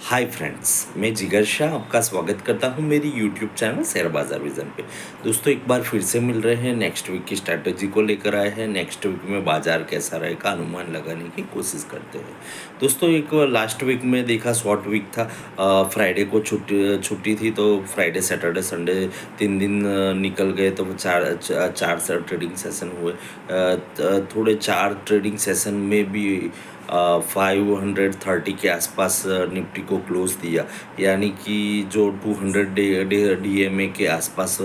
Hi friends, मैं जिगर शाह आपका स्वागत करता हूं मेरी यूट्यूब चैनल शेयर बाजार विजन पे। दोस्तों, एक बार फिर से मिल रहे हैं, नेक्स्ट वीक की स्ट्रैटेजी को लेकर आए हैं। नेक्स्ट वीक में बाजार कैसा रहेगा अनुमान लगाने की कोशिश करते हैं। दोस्तों, एक लास्ट वीक में देखा शॉर्ट वीक था। फ्राइडे को छुट्टी छुट्टी थी, तो फ्राइडे सैटरडे संडे 3 दिन निकल गए, तो चार से ट्रेडिंग सेशन हुए। थोड़े 4 ट्रेडिंग सेशन में भी 530 के आसपास निफ्टी को क्लोज दिया, यानी कि जो 200 डीएमए के आसपास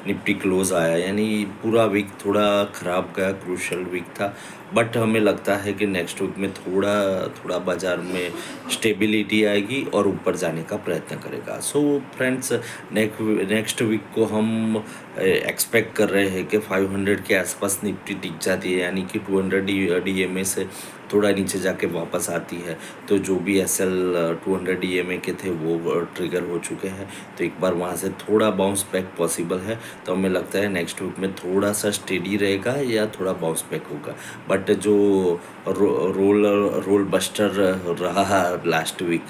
निफ्टी क्लोज आया, यानी पूरा वीक थोड़ा ख़राब गया, क्रूशल वीक था। बट हमें लगता है कि नेक्स्ट वीक में थोड़ा थोड़ा बाज़ार में स्टेबिलिटी आएगी और ऊपर जाने का प्रयत्न करेगा। सो फ्रेंड्स, नेक्स्ट वीक को हम एक्सपेक्ट कर रहे हैं कि 500 के आसपास निफ्टी टिक जाती है, यानी कि 200 डीएमए से थोड़ा नीचे जाके वापस आती है। तो जो भी एसएल 200 डीएमए के थे वो ट्रिगर हो चुके हैं, तो एक बार वहाँ से थोड़ा बाउंस बैक पॉसिबल है। तो हमें लगता है नेक्स्ट वीक में थोड़ा सा स्टेडी रहेगा या थोड़ा बाउंस बैक होगा। बट जो रोल बस्टर रहा लास्ट वीक,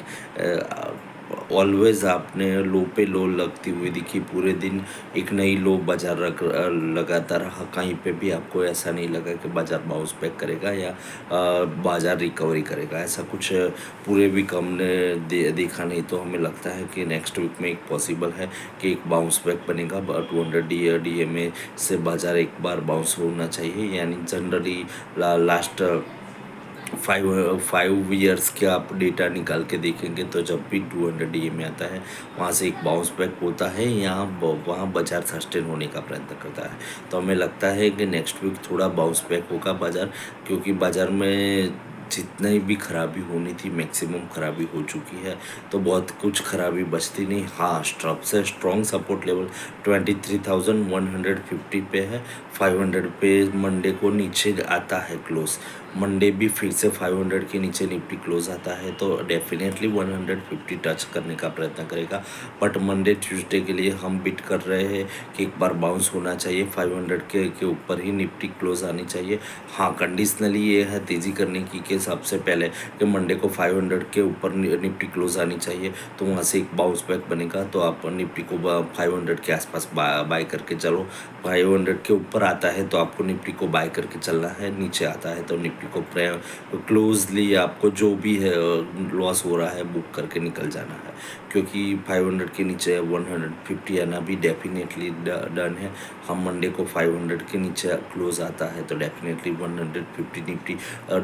ऑलवेज आपने लो पे लो लगती हुई दिखी, पूरे दिन एक नई लो बाजार लगाता रहा। कहीं पे भी आपको ऐसा नहीं लगा कि बाजार बाउंस बैक करेगा या बाजार रिकवरी करेगा, ऐसा कुछ पूरे वीक हमने देखा नहीं। तो हमें लगता है कि नेक्स्ट वीक में एक पॉसिबल है कि एक बाउंस बैक बनेगा। 200 डीएमए से बाजार एक बार बाउंस होना चाहिए, यानी जनरली लास्ट 5 ईयर्स के आप डेटा निकाल के देखेंगे, तो जब भी 200 डीएमए आता है वहाँ से एक बाउंस बैक होता है, वहाँ बाजार सस्टेन होने का प्रयत्न करता है। तो हमें लगता है कि नेक्स्ट वीक थोड़ा बाउंस बैक होगा बाजार, क्योंकि बाजार में जितनी भी खराबी होनी थी मैक्सिमम खराबी हो चुकी है, तो बहुत कुछ खराबी बचती नहीं। हाँ, सबसे स्ट्रॉन्ग सपोर्ट लेवल 23,150 पे है। 500 पे मंडे को नीचे आता है क्लोज, मंडे भी फिर से 500 के नीचे निफ्टी क्लोज आता है, तो डेफिनेटली 150 टच करने का प्रयत्न करेगा। बट मंडे ट्यूसडे के लिए हम बिट कर रहे हैं कि एक बार बाउंस होना चाहिए, 500 के ऊपर ही निफ्टी क्लोज आनी चाहिए। हाँ, कंडीशनली ये है तेज़ी करने की कि सबसे पहले कि मंडे को 500 के ऊपर निफ्टी क्लोज आनी चाहिए, तो वहाँ से एक बाउंस बैक बनेगा, तो आप निफ्टी को 500 के आसपास बाय करके चलो। 500 के ऊपर आता है तो आपको निफ्टी को बाय करके चलना है, नीचे आता है तो निफ्टी को क्लोजली आपको जो भी है लॉस हो रहा है बुक करके निकल जाना है, क्योंकि 500 के नीचे 150 आना भी डेफिनेटली डन है। हम मंडे को 500 के नीचे क्लोज आता है तो definitely 150 Nifty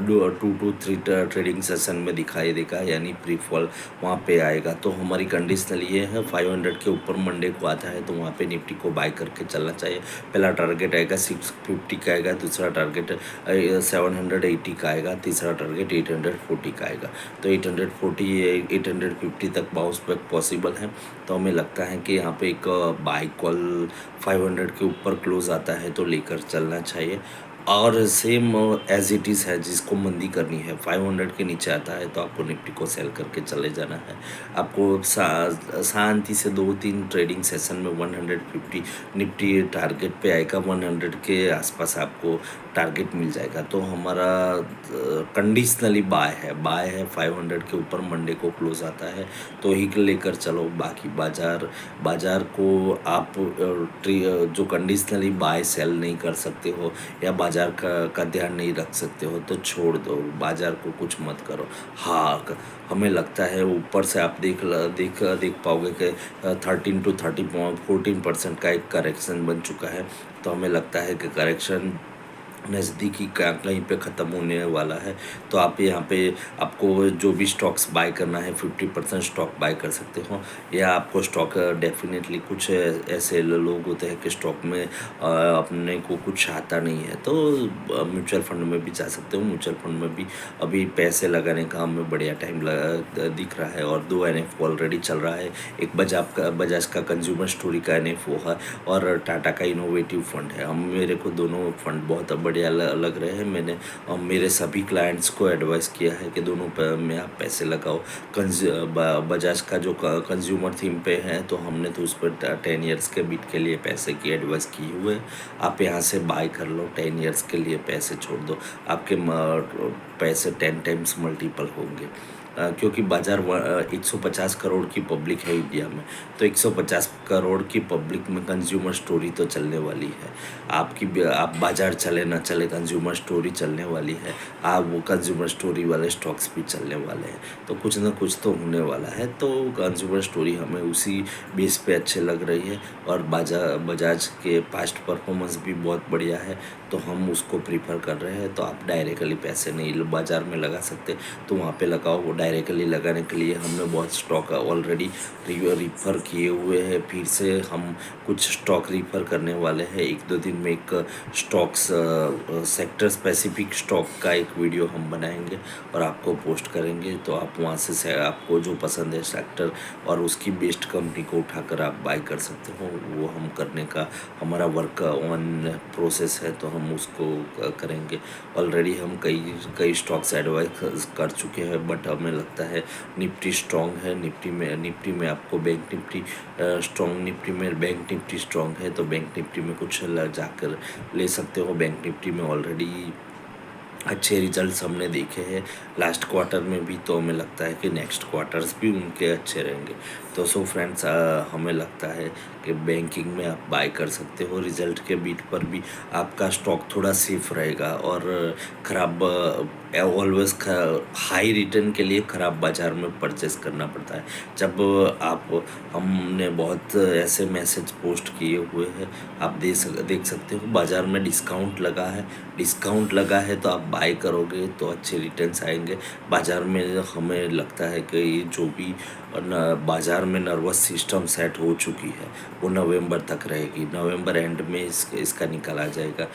2 to 3 trading session में दिखाई देगा, यानी प्री फॉल वहाँ पे आएगा। तो हमारी कंडीशनल ये है, 500 के ऊपर मंडे को आता है तो वहाँ पे निफ्टी को बाय करके चलना चाहिए। पहला टारगेट आएगा 650 का आएगा, दूसरा टारगेट 780 का आएगा, तीसरा टारगेट 840 का आएगा। तो 840 850 तक बाउंस बैक पॉसिबल है। तो हमें लगता है कि यहाँ पे एक बाय कॉल 500 के ऊपर क्लोज आता है तो लेकर चलना चाहिए। और सेम एज इट इज़ है, जिसको मंदी करनी है 500 के नीचे आता है तो आपको निफ्टी को सेल करके चले जाना है। आपको शांति से 2-3 ट्रेडिंग सेशन में 150 निफ्टी टारगेट पे आएगा, 100 के आसपास आपको टारगेट मिल जाएगा। तो हमारा कंडीशनली बाय है 500 के ऊपर मंडे को क्लोज आता है तो ही लेकर चलो। बाकी बाजार को आप जो कंडीशनली बाय सेल नहीं कर सकते हो या बाजार का ध्यान नहीं रख सकते हो तो छोड़ दो, बाजार को कुछ मत करो। हाँ, हमें लगता है ऊपर से आप देख पाओगे कि 13 to 14% का एक करेक्शन बन चुका है। तो हमें लगता है कि करेक्शन नज़दीकी कहीं पे ख़त्म होने वाला है। तो आप यहाँ पे आपको जो भी स्टॉक्स बाय करना है 50% स्टॉक बाय कर सकते हो, या आपको स्टॉक डेफिनेटली कुछ ऐसे लोग होते हैं कि स्टॉक में अपने को कुछ आता नहीं है तो म्यूचुअल फंड में भी जा सकते हो। म्यूचुअल फंड में भी अभी पैसे लगाने का हमें बढ़िया टाइम दिख रहा है, और 2 NF ऑलरेडी चल रहा है। एक बजाज का कंज्यूमर स्टोरी का NF है और टाटा का इनोवेटिव फंड है। मेरे को दोनों फंड बहुत बढ़िया लग रहे हैं। मैंने मेरे सभी क्लाइंट्स को एडवाइस किया है कि दोनों में आप पैसे लगाओ। बजाज का जो कंज्यूमर थीम पे है तो हमने तो उस पर 10 ईयर्स के बिट के लिए पैसे की एडवाइस की हुए। आप यहाँ से बाय कर लो, 10 ईयर्स के लिए पैसे छोड़ दो, आपके पैसे 10 टाइम्स मल्टीपल होंगे। क्योंकि बाज़ार 150 करोड़ की पब्लिक है इंडिया में, तो 150 करोड़ की पब्लिक में कंज्यूमर स्टोरी तो चलने वाली है। आप बाज़ार चले ना चले, कंज्यूमर स्टोरी चलने वाली है। आप वो कंज्यूमर स्टोरी वाले स्टॉक्स भी चलने वाले हैं, तो कुछ ना कुछ तो होने वाला है। तो कंज्यूमर स्टोरी हमें उसी बेस पे अच्छे लग रही है, और बजाज के पास्ट परफॉर्मेंस भी बहुत बढ़िया है, तो हम उसको प्रीफर कर रहे हैं। तो आप डायरेक्टली पैसे नहीं बाज़ार में लगा सकते, तो वहाँ पे लगाओ। वो डायरेक्टली लगाने के लिए हमने बहुत स्टॉक ऑलरेडी रिफ़र किए हुए हैं। फिर से हम कुछ स्टॉक रिफ़र करने वाले हैं। 1-2 दिन में एक स्टॉक्स सेक्टर स्पेसिफिक स्टॉक का एक वीडियो हम बनाएंगे और आपको पोस्ट करेंगे, तो आप वहाँ से आपको जो पसंद है सेक्टर और उसकी बेस्ट कंपनी को उठाकर आप बाय कर सकते हो। वो हम करने का हमारा वर्क ऑन प्रोसेस है, तो हम उसको करेंगे। ऑलरेडी हम कई कई स्टॉक्स एडवाइस कर चुके हैं, बट हमें लगता है निफ्टी स्ट्रॉन्ग है। निफ्टी में आपको बैंक निफ्टी स्ट्रॉन्ग, निफ्टी में बैंक निफ्टी स्ट्रॉन्ग है, तो बैंक निफ्टी में कुछ जाकर ले सकते हो। बैंक निफ्टी में ऑलरेडी अच्छे रिजल्ट्स हमने देखे हैं लास्ट क्वार्टर में भी, तो हमें लगता है कि नेक्स्ट क्वार्टर्स भी उनके अच्छे रहेंगे। तो सो फ्रेंड्स, हमें लगता है कि बैंकिंग में आप बाय कर सकते हो। रिजल्ट के बीट पर भी आपका स्टॉक थोड़ा सेफ रहेगा, और ख़राब ऑलवेज हाई रिटर्न के लिए ख़राब बाज़ार में परचेस करना पड़ता है। जब आप हमने बहुत ऐसे मैसेज पोस्ट किए हुए हैं, आप देख सकते हो बाज़ार में डिस्काउंट लगा है तो आप बाय करोगे तो अच्छे रिटर्न्स आएंगे। बाज़ार में हमें लगता है कि ये जो भी बाज़ार में नर्वस सिस्टम सेट हो चुकी है, वो नवंबर तक रहेगी। नवंबर एंड में इसका निकल आ जाएगा।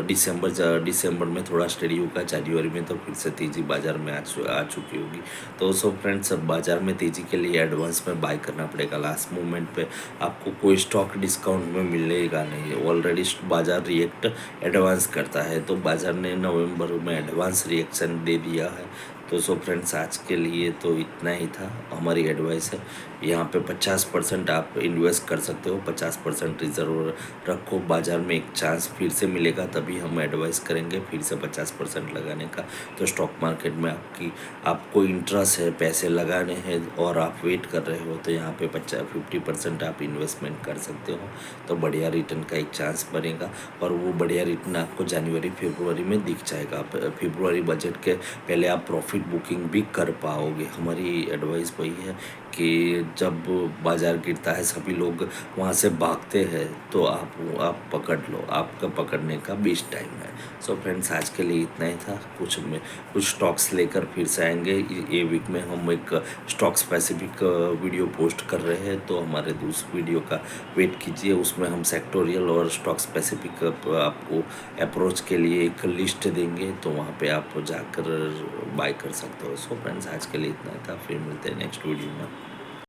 दिसंबर में थोड़ा स्टडी होगा, जनवरी में तो फिर से तेज़ी बाज़ार में आ चुकी होगी। तो सो फ्रेंड्स, बाज़ार में तेज़ी के लिए एडवांस में बाय करना पड़ेगा। लास्ट मोमेंट पे आपको कोई स्टॉक डिस्काउंट में मिलेगा नहीं। ऑलरेडी बाज़ार रिएक्ट एडवांस करता है, तो बाज़ार ने नवंबर में एडवांस रिएक्शन दे दिया है। तो सो फ्रेंड्स, आज के लिए तो इतना ही था। हमारी एडवाइस है, यहाँ पे 50% आप इन्वेस्ट कर सकते हो, 50% रिजर्व रखो। बाज़ार में एक चांस फिर से मिलेगा तभी हम एडवाइस करेंगे फिर से 50% लगाने का। तो स्टॉक मार्केट में आपको इंटरेस्ट है, पैसे लगाने हैं और आप वेट कर रहे हो, तो यहाँ पे 50% आप इन्वेस्टमेंट कर सकते हो, तो बढ़िया रिटर्न का एक चांस बनेगा। और वो बढ़िया रिटर्न आपको जनवरी फरवरी में दिख जाएगा। फरवरी बजट के पहले आप प्रॉफिट बुकिंग भी कर पाओगे। हमारी एडवाइस वही है कि जब बाज़ार गिरता है सभी लोग वहाँ से भागते हैं, तो आप पकड़ लो, आपका पकड़ने का बेस्ट टाइम है। सो फ्रेंड्स, आज के लिए इतना ही था। कुछ स्टॉक्स लेकर फिर से आएंगे। ये वीक में हम एक स्टॉक स्पेसिफिक वीडियो पोस्ट कर रहे हैं, तो हमारे दूसरे वीडियो का वेट कीजिए। उसमें हम सेक्टोरियल और स्टॉक स्पेसिफिक आपको अप्रोच के लिए एक लिस्ट देंगे, तो वहाँ पे आप जाकर बाय कर सकते हो। सो फ्रेंड्स, आज के लिए इतना था। फिर मिलते हैं नेक्स्ट वीडियो में।